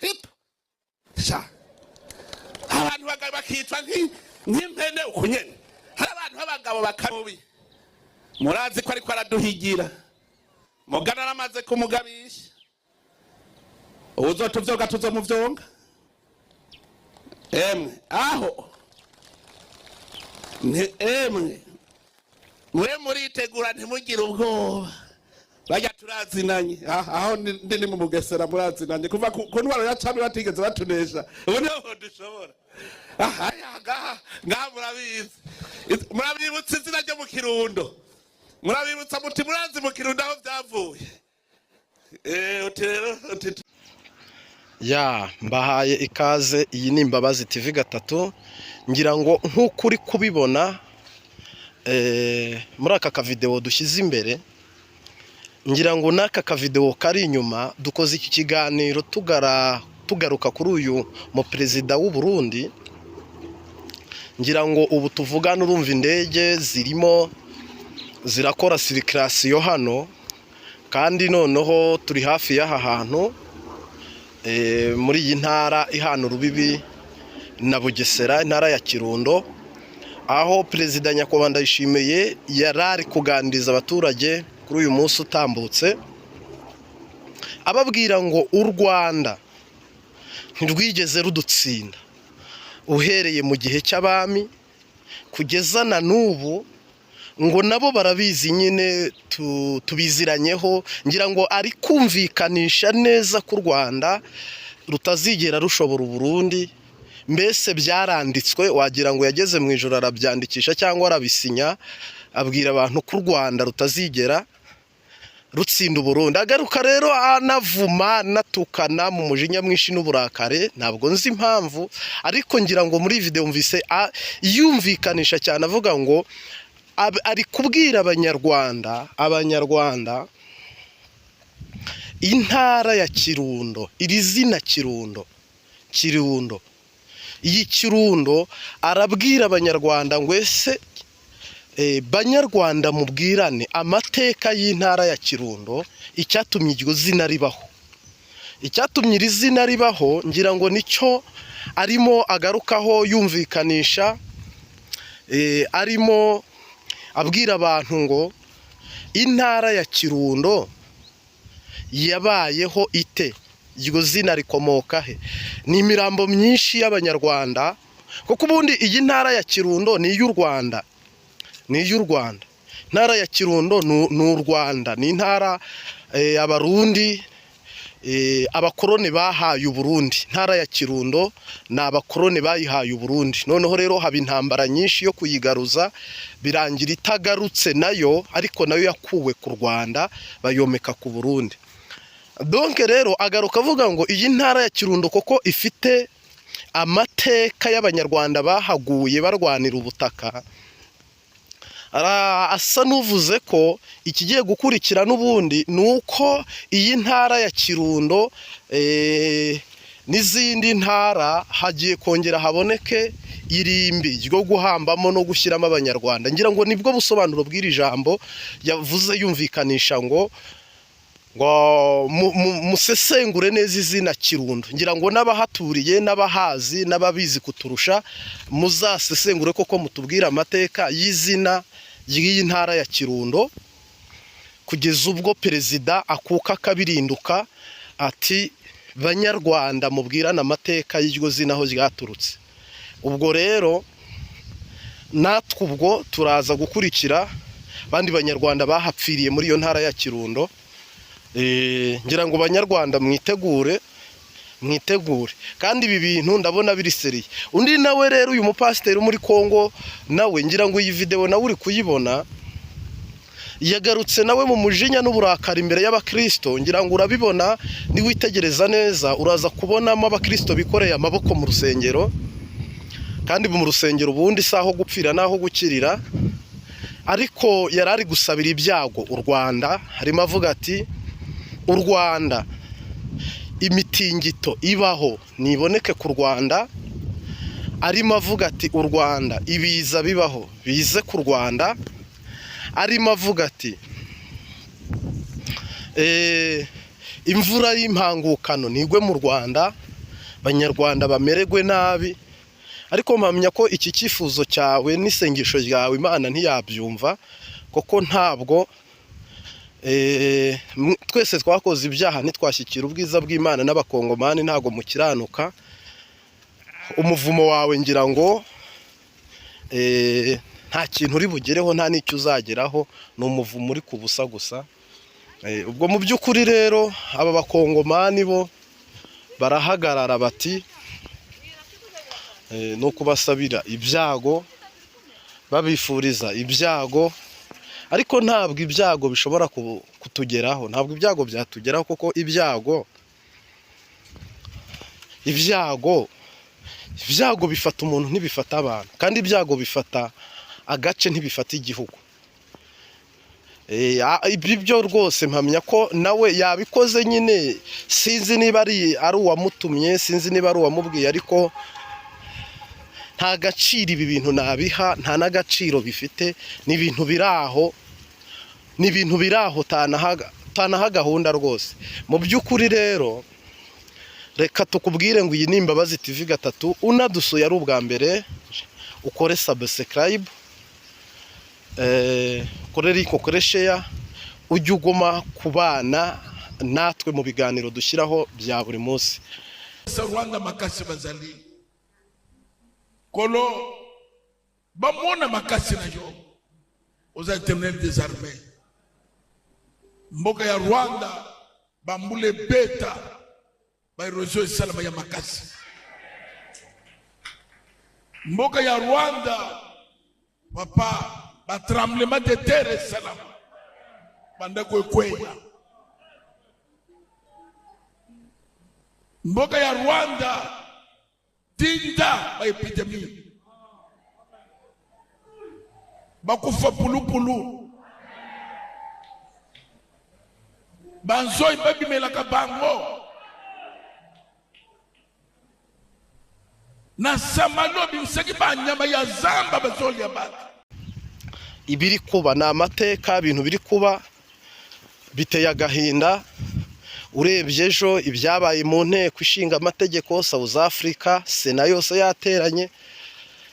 hip sha abantu bakitwa nk'impene ukunyene hari abantu b'abagabo bakamubi murazi ko ariko araduhigira mugana aramaze kumugabisha uzotuvyoga tuzomuvyonga emwe aho emwe mwe muritegura ntimugire ubwoba bajya turazinanye aho ndi mu Bugesera murazinanye kuva ku ntwaro ya cami batigeze batunesha ubu niho dushobora ngaha murabibutsa izina ryo mu Kirundo murabibutsa muti murazi mu Kirundo aho byavuye ya mbahaye ikaze. Iyi ni Imbabazi TV gatatu. Ngira ngo nk'uko uri kubibona muri aka kavideo dushyize imbere, ngira ngo n'aka kavideo kari inyuma dukoze iki kiganiro tugaruka kuri uyu mu perezida w'u Burundi. Ngira ngo ubu tuvugana urumva indege zirimo zirakora circulation hano, kandi noneho turi hafi y'aha hantu muri iyi ntara ihana urubibi na Bugesera, intara ya Kirundo, aho perezida Nyakubahwa Ndayishimiye yarari kuganiriza abaturage kuri uyu munsi utambutse, ababwira ngo u Rwanda ntirwigeze rudutsinda uhereye mu gihe cy'abami kugeza na n'ubu, ngo nabo barabizi nyine tubiziranyeho. Ngira ngo ari kumvikanisha neza ko u Rwanda rutazigera rushobora Burundi. Mbese byaranditswe, wagira ngo yageze mu ijoro arabyandikisha cyangwa arabisinya, abwira abantu ko u Rwanda rutazigera rutsinda Burundi. Agaruka rero anavuma natukana mu mujinya mwinshi n'uburakare, ntabwo nzi impamvu, ariko ngira ngo muri video mvise yumvikanisha cyane avuga ngo ari kubwira abanyarwanda intara ya Kirundo, iri zina Kirundo, iyi Kirundo arabwira abanyarwanda ngo ese banyarwanda mubwirane amateka y'intara ya Kirundo, icyatumye iryo zina ribaho. Icyatumye iri zina ribaho ngira ngo nicyo arimo agarukaho yumvikanisha, arimo abwira abantu ngo intara ya Kirundo yabayeho ite, iryo zina rikomoka he. Ni imirambo myinshi y'abanyarwanda, kuko ubundi iyi ntara ya Kirundo ni iy'u Rwanda, intara ya Kirundo ni u Rwanda, ni intara abarundi abakoroni bahaye u Burundi. Intara ya Kirundo ni abakoroni bayihaye u Burundi, noneho rero haba intambara nyinshi yo kuyigaruza, birangira itagarutse nayo, ariko nayo yakuwe ku Rwanda bayomeka ku Burundi. Donc rero agaruka avuga ngo iyi ntara ya Kirundo koko ifite amateka y'abanyarwanda bahaguye barwanira ubutaka. Asa n'uvuze ko ikigiye gukurikira n'ubundi nuko iyi ntara ya Kirundo n'izindi ntara hagiye kongera haboneke irimbi ryo guhambamo no gushyiramo abanyarwanda. Ngira ngo nibwo busobanuro bw'iri jambo yavuze yumvikanisha ngo musesengure neza izina Kirundo. Ngira ngo n'abahaturiye n'abahazi n'ababizi kuturusha muzasesengure koko mutubwira amateka y'izina ry'iyi ntara ya Kirundo, kugeza ubwo perezida akuka kabirinduka ati banyarwanda mubwirana amateka y'iryo zina aho ryaturutse. Ubwo rero natwe ubwo turaza gukurikira abandi banyarwanda bahapfiriye muri iyo ntara ya Kirundo. Ngira ngo banyarwanda mwitegure kandi ibi bintu ndabona biri seriye. Undi nawe rero uyu mupasiteri muri Kongo nawe ngira ngo iyi video nawe uri kuyibona, yagarutse nawe mu mujinya n'uburakari imbere y'abakristo. Ngira ngo urabibona ni witegereza neza, uraza kubonamo abakristo bikoreye amaboko mu rusengero, kandi mu rusengero ubundi saho gupfira naho gukirira, ariko yarari gusabira ibyago u Rwanda. Harimo avuga ati u Rwanda imitingito ibaho niboneke ku Rwanda. Arimo avuga ati u Rwanda ibiza bibaho bize ku Rwanda. Arimo avuga ati imvura y'impangukano nigwe mu Rwanda. abanyarwanda bamererwe nabi, ariko mpamya ko iki cyifuzo cyawe n'isengesho ryawe Imana ntiyabyumva, kuko ntabwo twese twakoze ibyaha ntitwashyikira ubwiza bw'Imana, n'abakongomani ntabwo mukiranuka. Umuvumo wawe ngira ngo nta kintu uri bugereho, nta n'icyo uzageraho, ni umuvumo uri ku busa gusa. Ubwo mu by'ukuri rero aba bakongomani bo barahagarara bati no kubasabira ibyago, babifuriza ibyago, ariko ntabwo ibyago bishobora kutugeraho, ntabwo ibyago byatugeraho, kuko ibyago bifata umuntu ntibifata abantu, kandi ibyago bifata agace ntibifata igihugu. Ibi byo rwose mpamya ko nawe yabikoze nyine, sinzi niba ari uwamutumye, sinzi niba ari uwamubwiye, ariko nta gaciro ibi bintu nabiha, nta n'agaciro bifite, ni ibintu biri aho tanaha gahunda rwose. Mu by'ukuri rero reka tukubwire ngo iyi ni Imbabazi TV gatatu, unadusuye ari ubwa mbere ukore subscribe, ukore share, ujye uguma kubana natwe mu biganiro dushyiraho bya buri munsi. Rwanda makasi bazali kolo bamona makasi na yo aux éternels des armées, mboka ya Rwanda bambule beta bairozo salama ya makasi, mboka ya Rwanda papa ba tremblement de terre salama banda kwekweya, mboka ya Rwanda tinda ba epidemie bakufa pulupulu banzoi babimelaka bango na samalobi useki banyama ya zamba bazoli ya batu. Ibiri kuba ni amateka, ibintu biri kuba biteye agahinda. Urebye ejo ibyabaye mu nteko ishinga amategeko South Africa, Sena yose yateranye,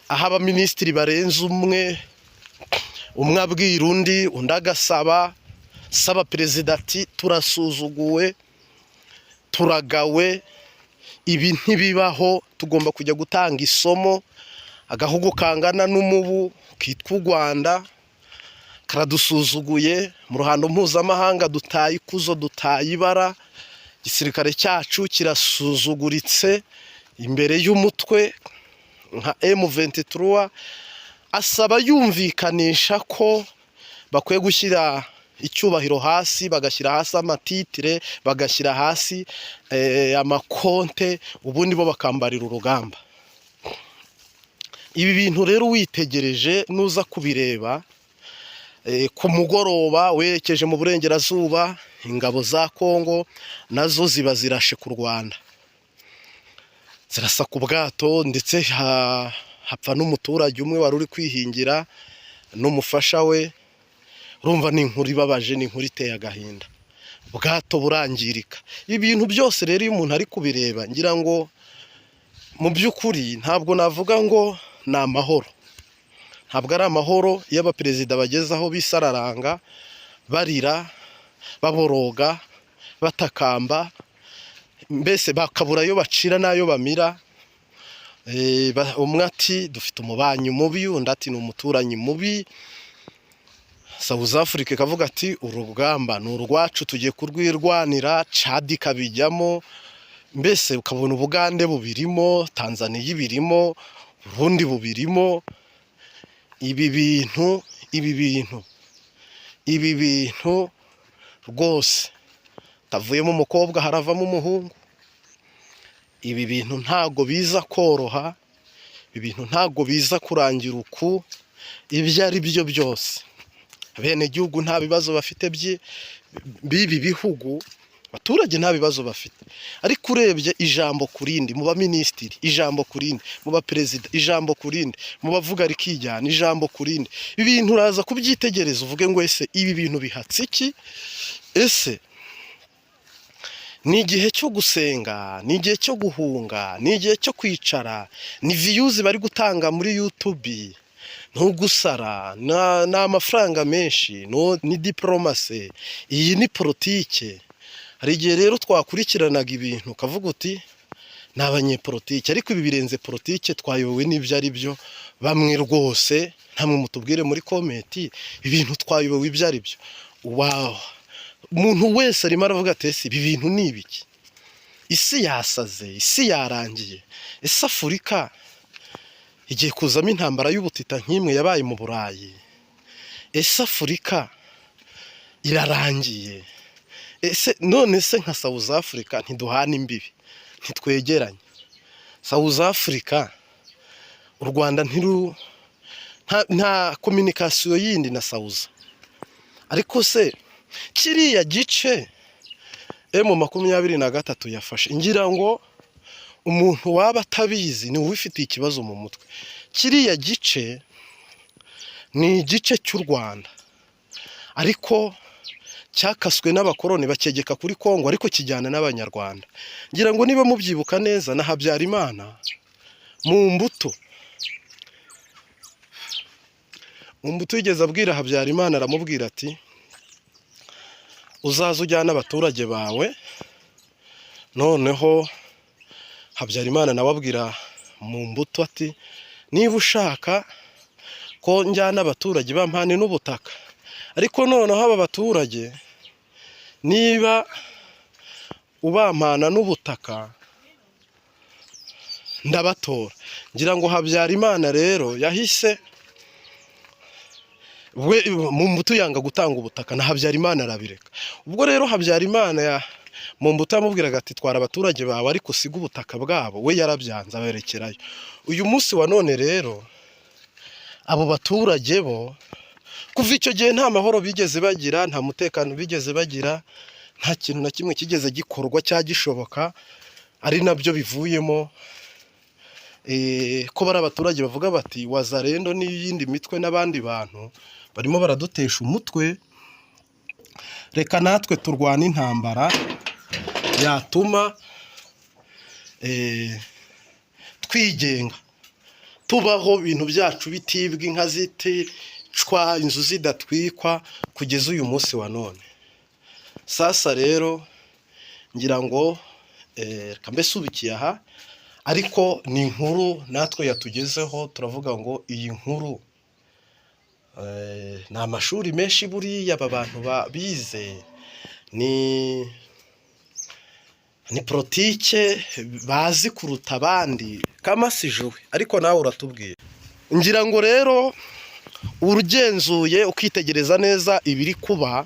aho abaminisitiri barenze umwe abwira undi agasaba perezida ati turasuzuguwe, turagawe, ibi ntibibaho, tugomba kujya gutanga isomo. Agahugu kangana n'umubu kitwa u Rwanda karadusuzuguye, mu ruhando mpuzamahanga dutaye ikuzo, dutaye ibara, igisirikare cyacu kirasuzuguritse imbere y'umutwe nka M23. Asaba yumvikanisha ko bakwiye gushyira icyubahiro hasi, bagashyira hasi amatitire, bagashyira hasi amakonte, ubundi bo bakambarira urugamba. Ibi bintu rero witegereje nuza kubireba ku mugoroba werekeje mu burengerazuba, ingabo za Kongo nazo ziba zirashe ku Rwanda, zirasa ku bwato, ndetse hapfa n'umuturage umwe wari uri kwihingira n'umufasha we. Urumva ni inkuru ibabaje, ni inkuru iteye agahinda, ubwato burangirika. Ibintu byose rero iyo umuntu ari kubireba, ngira ngo mu by'ukuri ntabwo navuga ngo ni amahoro, ntabwo ari amahoro iyo abaperezida bageze aho bisararanga, barira, baboroga, batakamba, mbese bakabura ayo bacira n'ayo bamira. Umwe ati dufite umubanyi mubi, undi ati ni umuturanyi mubi. South Africa ikavuga ati urugamba ni urwacu, tugiye kurwirwanira, Chad ikabijyamo, mbese ukabona Ubugande bubirimo, Tanzania ibirimo, Burundi bubirimo. Ibi bintu rwose tavuyemo umukobwa haravamo umuhungu. Ibi bintu ntago biza koroha, ibi bintu ntago biza kurangira uku. Ibyo ari byo byose bene gihugu nta bibazo bafite bibi bihugu, abaturage nta bibazo bafite, ariko urebye ijambo kurindi mu baminisitiri, ijambo kurindi mu baperezida, ijambo kurindi mu bavuga rikijyana, ijambo kurindi. Ibintu uraza kubyitegereza uvuge ngo ese ibi bintu bihatse iki? Ese ni igihe cyo gusenga, ni igihe cyo guhunga, ni igihe cyo kwicara, ni viyuzi bari gutanga muri YouTube, ntugusara, ni amafaranga menshi, ni diporomasi, iyi ni politike. Hari igihe rero twakurikiranaga ibintu ukavuga uti ni abanyepolitike, ariko ibi birenze politike, twayobowe n'ibyo ari byo. Bamwe rwose ntamwe mutubwire muri komenti ibintu twayobowe ibyo ari byo. Wow, umuntu wese arimo aravuga ati ese ibi bintu ni ibiki? Isi yasaze, isi yarangiye. Ese Afurika igiye kuzamo intambara y'ubutita nk'imwe yabaye mu Burayi? Ese Afurika irarangiye? Ese none se nka South Africa ntiduhana imbibi, ntitwegeranye? South Africa, u Rwanda nta communication yindi na South. Ariko se kiriya gice M23 yafashe, ngira ngo umuntu waba atabizi ni ufite ikibazo mu mutwe. Kiriya gice ni igice cy'u Rwanda, ariko cyakaswe n'abakoroni bakegeka kuri Kongo, ariko kijyana n'abanyarwanda. Ngira ngo niba mubyibuka neza, na Habyarimana mu mbuto yigeze abwira Habyarimana, aramubwira ati uzaza ujyana abaturage bawe. Noneho Habyarimana nawe abwira mu mbuto ati niba ushaka ko njyana abaturage bampane n'ubutaka, ariko noneho aba baturage niba ubampana n'ubutaka ndabatora. Ngira ngo Habyarimana rero yahise we mu mbuto yanga gutanga ubutaka, na Habyarimana arabireka. Ubwo rero Habyarimana mu mbuto yamubwiraga ati twara abaturage bawe ariko usiga ubutaka bwabo, we yarabyanze aberekerayo. Uyu munsi wa none rero abo baturage bo kuva icyo gihe nta mahoro bigeze bagira, nta mutekano bigeze bagira, nta kintu na kimwe kigeze gikorwa cyagishoboka. Ari nabyo bivuyemo ko bari abaturage bavuga bati Wazalendo n'iyindi mitwe n'abandi bantu barimo baradutesha umutwe, reka natwe turwana intambara yatuma twigenga, tubaho ibintu byacu bitibwa, inka ziticwa, inzu zidatwikwa, kugeza uyu munsi wa none. Sasa rero ngira ngo reka mbese ubikiye aha, ariko ni inkuru natwe yatugezeho. Turavuga ngo iyi nkuru ni amashuri menshi buriya aba bantu bize, ni politike bazi kuruta abandi, kama sijuwe. Ariko nawe uratubwira. Ngira ngo rero urugenzuye ukitegereza neza ibiri kuba,